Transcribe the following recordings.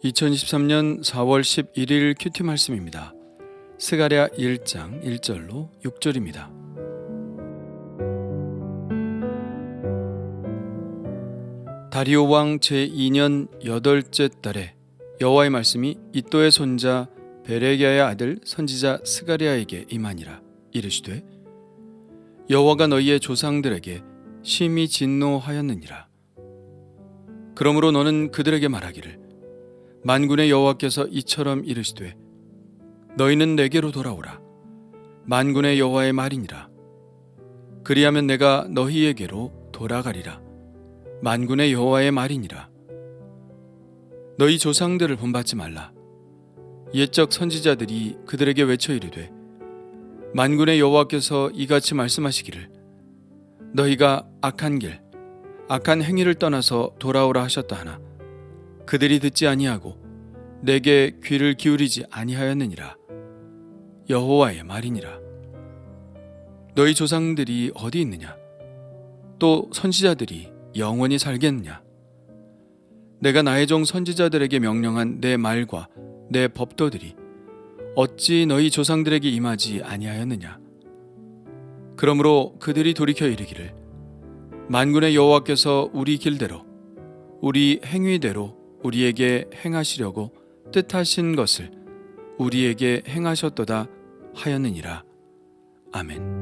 2023년 4월 11일 큐티 말씀입니다. 스가랴 1장 1절로 6절입니다. 다리오 왕 제2년 8째 달에 여호와의 말씀이 이도의 손자 베레기야의 아들 선지자 스가랴에게 임하니라. 이르시되 여호와가 너희의 조상들에게 심히 진노하였느니라. 그러므로 너는 그들에게 말하기를 만군의 여호와께서 이처럼 이르시되 너희는 내게로 돌아오라. 만군의 여호와의 말이니라. 그리하면 내가 너희에게로 돌아가리라. 만군의 여호와의 말이니라. 너희 조상들을 본받지 말라. 옛적 선지자들이 그들에게 외쳐 이르되 만군의 여호와께서 이같이 말씀하시기를 너희가 악한 길 악한 행위를 떠나서 돌아오라 하셨다 하나 그들이 듣지 아니하고 내게 귀를 기울이지 아니하였느니라. 여호와의 말이니라. 너희 조상들이 어디 있느냐? 또 선지자들이 영원히 살겠느냐? 내가 나의 종 선지자들에게 명령한 내 말과 내 법도들이 어찌 너희 조상들에게 임하지 아니하였느냐? 그러므로 그들이 돌이켜 이르기를 만군의 여호와께서 우리 길대로 우리 행위대로 우리에게 행하시려고 뜻하신 것을 우리에게 행하셨도다 하였느니라. 아멘.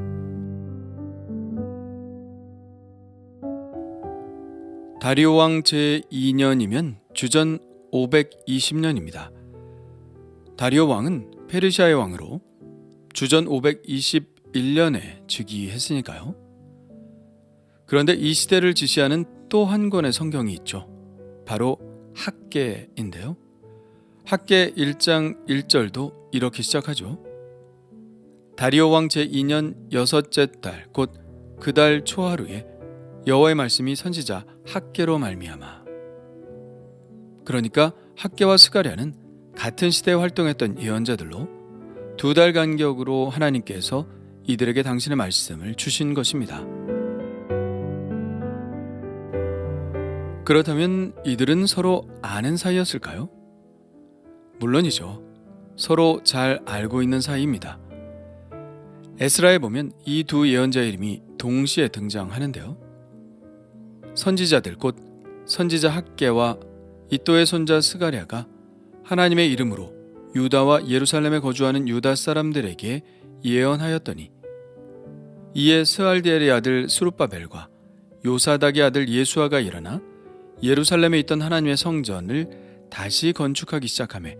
다리오 왕 제2년이면 주전 520년입니다. 다리오 왕은 페르시아의 왕으로 주전 521년에 즉위했으니까요. 그런데 이 시대를 지시하는 또 한 권의 성경이 있죠. 바로 학개인데요. 학개 1장 1절도 이렇게 시작하죠. 다리오 왕 제2년 6째 달 곧 그 달 초하루에 여호와의 말씀이 선지자 학개로 말미암아. 그러니까 학개와 스가랴는 같은 시대에 활동했던 예언자들로 두 달 간격으로 하나님께서 이들에게 당신의 말씀을 주신 것입니다. 그렇다면 이들은 서로 아는 사이였을까요? 물론이죠. 서로 잘 알고 있는 사이입니다. 에스라에 보면 이 두 예언자의 이름이 동시에 등장하는데요. 선지자들 곧 선지자 학개와 이도의 손자 스가랴가 하나님의 이름으로 유다와 예루살렘에 거주하는 유다 사람들에게 예언하였더니 이에 스알디엘의 아들 스룹바벨과 요사닥의 아들 예수아가 일어나 예루살렘에 있던 하나님의 성전을 다시 건축하기 시작하며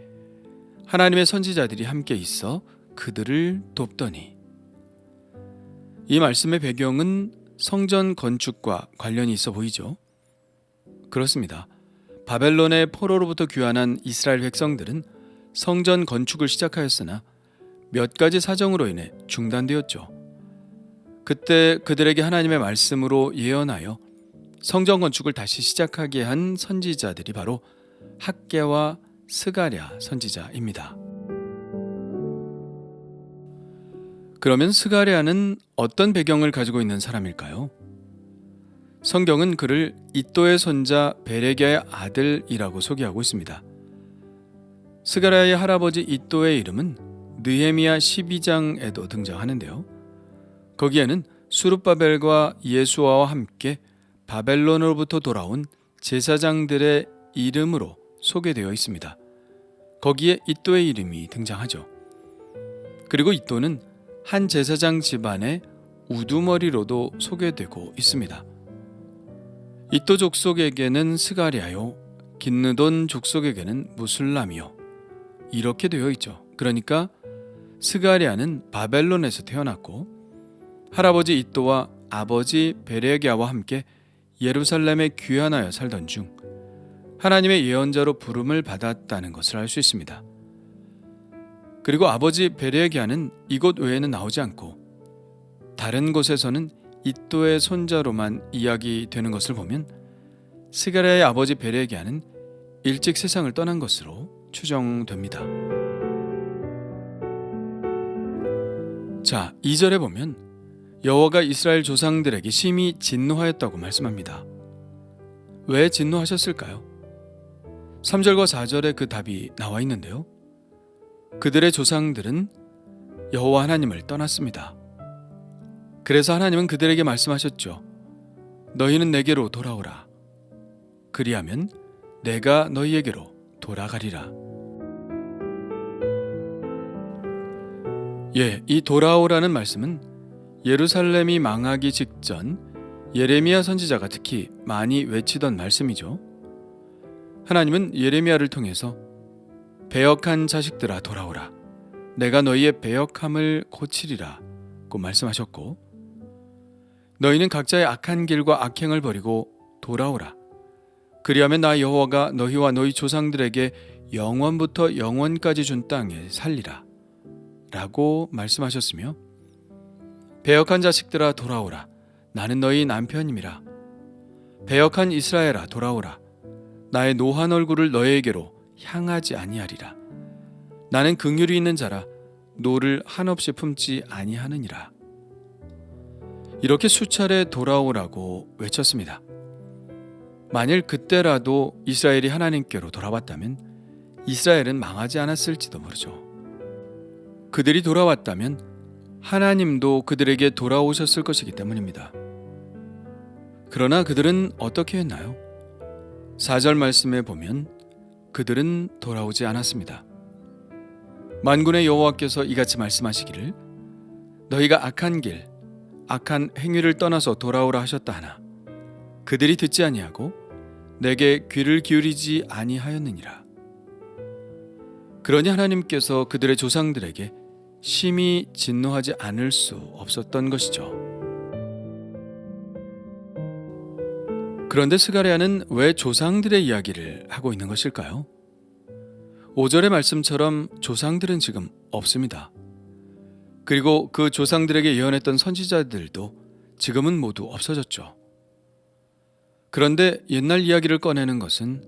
하나님의 선지자들이 함께 있어 그들을 돕더니. 이 말씀의 배경은 성전 건축과 관련이 있어 보이죠? 그렇습니다. 바벨론의 포로로부터 귀환한 이스라엘 백성들은 성전 건축을 시작하였으나 몇 가지 사정으로 인해 중단되었죠. 그때 그들에게 하나님의 말씀으로 예언하여 성전 건축을 다시 시작하게 한 선지자들이 바로 학개와 스가랴 선지자입니다. 그러면 스가랴는 어떤 배경을 가지고 있는 사람일까요? 성경은 그를 이도의 손자 베레기야의 아들이라고 소개하고 있습니다. 스가랴의 할아버지 이도의 이름은 느헤미야 12장에도 등장하는데요. 거기에는 수룹바벨과 예수아와 함께 바벨론으로부터 돌아온 제사장들의 이름으로 소개되어 있습니다. 거기에 이도의 이름이 등장하죠. 그리고 이도는 한 제사장 집안의 우두머리로도 소개되고 있습니다. 이도 족속에게는 스가랴요, 긴느돈 족속에게는 무술람이요, 이렇게 되어 있죠. 그러니까 스가랴는 바벨론에서 태어났고 할아버지 이도와 아버지 베레기야와 함께 예루살렘에 귀환하여 살던 중 하나님의 예언자로 부름을 받았다는 것을 알 수 있습니다. 그리고 아버지 베레기야는 이곳 외에는 나오지 않고 다른 곳에서는 이도의 손자로만 이야기되는 것을 보면 스가랴의 아버지 베레기야는 일찍 세상을 떠난 것으로 추정됩니다. 자, 2절에 보면 여호와가 이스라엘 조상들에게 심히 진노하였다고 말씀합니다. 왜 진노하셨을까요? 3절과 4절에 그 답이 나와 있는데요. 그들의 조상들은 여호와 하나님을 떠났습니다. 그래서 하나님은 그들에게 말씀하셨죠. 너희는 내게로 돌아오라. 그리하면 내가 너희에게로 돌아가리라. 이 돌아오라는 말씀은 예루살렘이 망하기 직전 예레미야 선지자가 특히 많이 외치던 말씀이죠. 하나님은 예레미야를 통해서 배역한 자식들아 돌아오라. 내가 너희의 배역함을 고치리라 고 말씀하셨고, 너희는 각자의 악한 길과 악행을 버리고 돌아오라. 그리하면 나 여호와가 너희와 너희 조상들에게 영원부터 영원까지 준 땅에 살리라 라고 말씀하셨으며, 배역한 자식들아 돌아오라. 나는 너희 남편임이라. 배역한 이스라엘아 돌아오라. 나의 노한 얼굴을 너희에게로 향하지 아니하리라. 나는 긍휼이 있는 자라 노를 한없이 품지 아니하느니라. 이렇게 수차례 돌아오라고 외쳤습니다. 만일 그때라도 이스라엘이 하나님께로 돌아왔다면 이스라엘은 망하지 않았을지도 모르죠. 그들이 돌아왔다면 하나님도 그들에게 돌아오셨을 것이기 때문입니다. 그러나 그들은 어떻게 했나요? 4절 말씀에 보면 그들은 돌아오지 않았습니다. 만군의 여호와께서 이같이 말씀하시기를 너희가 악한 길, 악한 행위를 떠나서 돌아오라 하셨다 하나 그들이 듣지 아니하고 내게 귀를 기울이지 아니하였느니라. 그러니 하나님께서 그들의 조상들에게 심히 진노하지 않을 수 없었던 것이죠. 그런데 스가랴는 왜 조상들의 이야기를 하고 있는 것일까요? 5절의 말씀처럼 조상들은 지금 없습니다. 그리고 그 조상들에게 예언했던 선지자들도 지금은 모두 없어졌죠. 그런데 옛날 이야기를 꺼내는 것은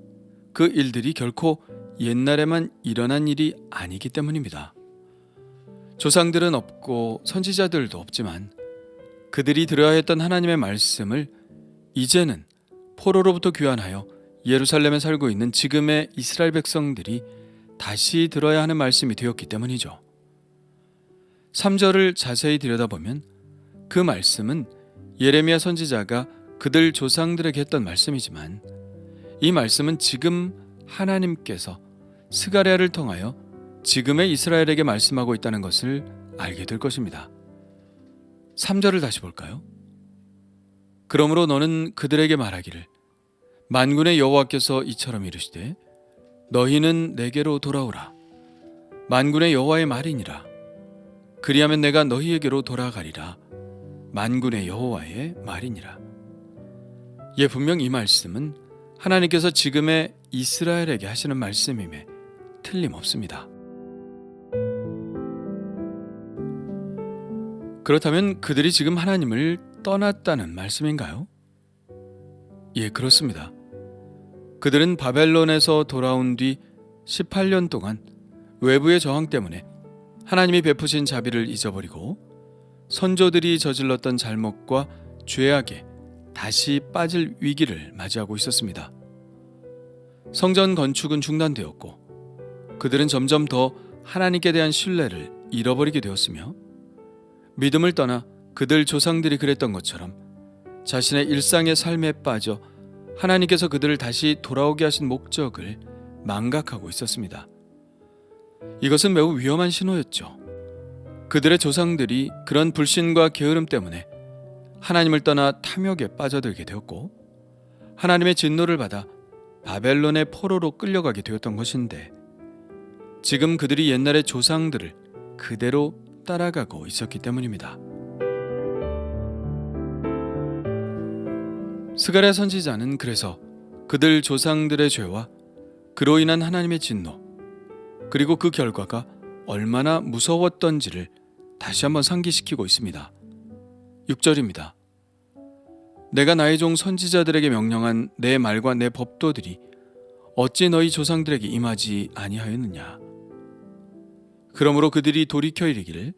그 일들이 결코 옛날에만 일어난 일이 아니기 때문입니다. 조상들은 없고 선지자들도 없지만 그들이 들어야 했던 하나님의 말씀을 이제는 포로로부터 귀환하여 예루살렘에 살고 있는 지금의 이스라엘 백성들이 다시 들어야 하는 말씀이 되었기 때문이죠. 3절을 자세히 들여다보면 그 말씀은 예레미야 선지자가 그들 조상들에게 했던 말씀이지만 이 말씀은 지금 하나님께서 스가랴를 통하여 지금의 이스라엘에게 말씀하고 있다는 것을 알게 될 것입니다. 3절을 다시 볼까요? 그러므로 너는 그들에게 말하기를 만군의 여호와께서 이처럼 이르시되 너희는 내게로 돌아오라. 만군의 여호와의 말이니라. 그리하면 내가 너희에게로 돌아가리라. 만군의 여호와의 말이니라. 분명 이 말씀은 하나님께서 지금의 이스라엘에게 하시는 말씀임에 틀림없습니다. 그렇다면 그들이 지금 하나님을 떠났다는 말씀인가요? 그렇습니다. 그들은 바벨론에서 돌아온 뒤 18년 동안 외부의 저항 때문에 하나님이 베푸신 자비를 잊어버리고 선조들이 저질렀던 잘못과 죄악에 다시 빠질 위기를 맞이하고 있었습니다. 성전 건축은 중단되었고 그들은 점점 더 하나님께 대한 신뢰를 잃어버리게 되었으며 믿음을 떠나 그들 조상들이 그랬던 것처럼 자신의 일상의 삶에 빠져 하나님께서 그들을 다시 돌아오게 하신 목적을 망각하고 있었습니다. 이것은 매우 위험한 신호였죠. 그들의 조상들이 그런 불신과 게으름 때문에 하나님을 떠나 탐욕에 빠져들게 되었고 하나님의 진노를 받아 바벨론의 포로로 끌려가게 되었던 것인데 지금 그들이 옛날의 조상들을 그대로 따라가고 있었기 때문입니다. 스가랴 선지자는 그래서 그들 조상들의 죄와 그로 인한 하나님의 진노 그리고 그 결과가 얼마나 무서웠던지를 다시 한번 상기시키고 있습니다. 6절입니다. 내가 나의 종 선지자들에게 명령한 내 말과 내 법도들이 어찌 너희 조상들에게 임하지 아니하였느냐. 그러므로 그들이 돌이켜 이르기를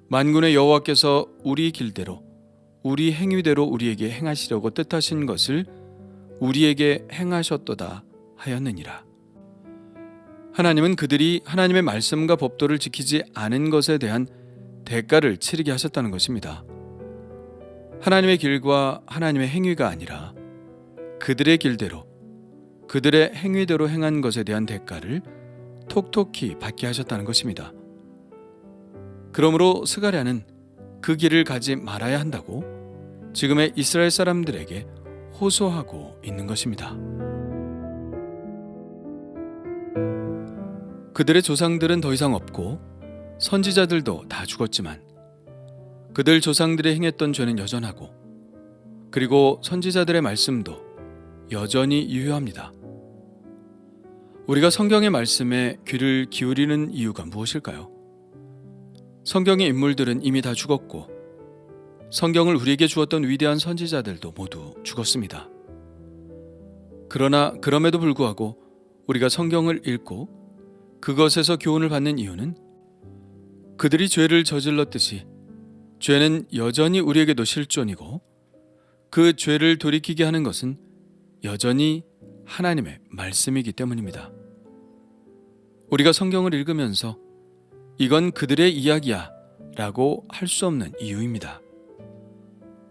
만군의 여호와께서 우리 길대로 우리 행위대로 우리에게 행하시려고 뜻하신 것을 우리에게 행하셨도다 하였느니라. 하나님은 그들이 하나님의 말씀과 법도를 지키지 않은 것에 대한 대가를 치르게 하셨다는 것입니다. 하나님의 길과 하나님의 행위가 아니라 그들의 길대로, 그들의 행위대로 행한 것에 대한 대가를 톡톡히 받게 하셨다는 것입니다. 그러므로 스가랴는 그 길을 가지 말아야 한다고 지금의 이스라엘 사람들에게 호소하고 있는 것입니다. 그들의 조상들은 더 이상 없고 선지자들도 다 죽었지만 그들 조상들이 행했던 죄는 여전하고 그리고 선지자들의 말씀도 여전히 유효합니다. 우리가 성경의 말씀에 귀를 기울이는 이유가 무엇일까요? 성경의 인물들은 이미 다 죽었고 성경을 우리에게 주었던 위대한 선지자들도 모두 죽었습니다. 그러나 그럼에도 불구하고 우리가 성경을 읽고 그것에서 교훈을 받는 이유는 그들이 죄를 저질렀듯이 죄는 여전히 우리에게도 실존이고 그 죄를 돌이키게 하는 것은 여전히 하나님의 말씀이기 때문입니다. 우리가 성경을 읽으면서 이건 그들의 이야기야 라고 할 수 없는 이유입니다.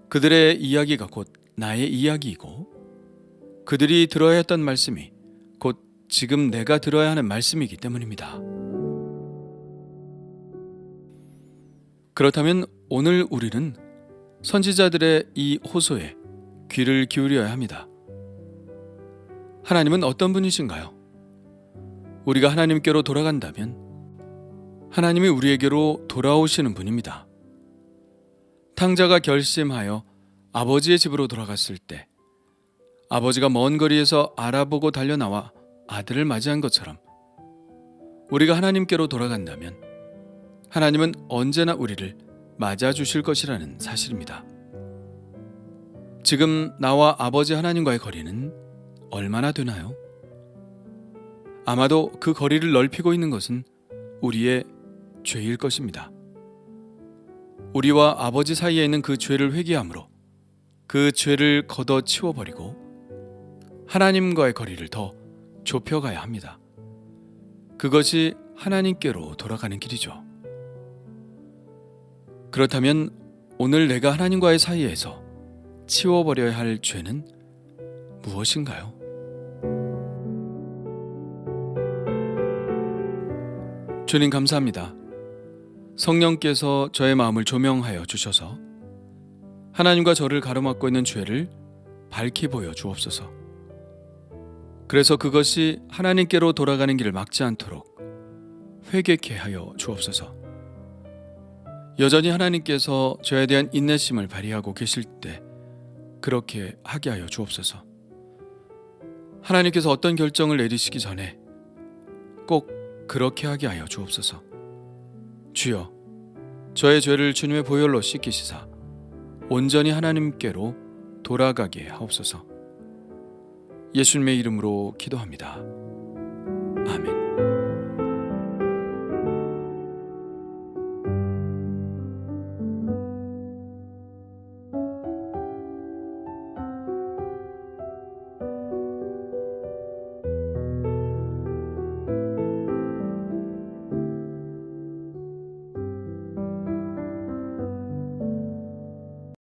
그들의 이야기가 곧 나의 이야기이고 그들이 들어야 했던 말씀이 곧 지금 내가 들어야 하는 말씀이기 때문입니다. 그렇다면 오늘 우리는 선지자들의 이 호소에 귀를 기울여야 합니다. 하나님은 어떤 분이신가요? 우리가 하나님께로 돌아간다면 하나님이 우리에게로 돌아오시는 분입니다. 탕자가 결심하여 아버지의 집으로 돌아갔을 때 아버지가 먼 거리에서 알아보고 달려나와 아들을 맞이한 것처럼 우리가 하나님께로 돌아간다면 하나님은 언제나 우리를 맞아주실 것이라는 사실입니다. 지금 나와 아버지 하나님과의 거리는 얼마나 되나요? 아마도 그 거리를 넓히고 있는 것은 우리의 죄일 것입니다. 우리와 아버지 사이에 있는 그 죄를 회개함으로 그 죄를 걷어 치워버리고 하나님과의 거리를 더 좁혀가야 합니다. 그것이 하나님께로 돌아가는 길이죠. 그렇다면 오늘 내가 하나님과의 사이에서 치워버려야 할 죄는 무엇인가요? 주님 감사합니다. 성령께서 저의 마음을 조명하여 주셔서 하나님과 저를 가로막고 있는 죄를 밝히 보여 주옵소서. 그래서 그것이 하나님께로 돌아가는 길을 막지 않도록 회개케 하여 주옵소서. 여전히 하나님께서 저에 대한 인내심을 발휘하고 계실 때 그렇게 하게 하여 주옵소서. 하나님께서 어떤 결정을 내리시기 전에 꼭 그렇게 하게 하여 주옵소서. 주여, 저의 죄를 주님의 보혈로 씻기시사 온전히 하나님께로 돌아가게 하옵소서. 예수님의 이름으로 기도합니다. 아멘.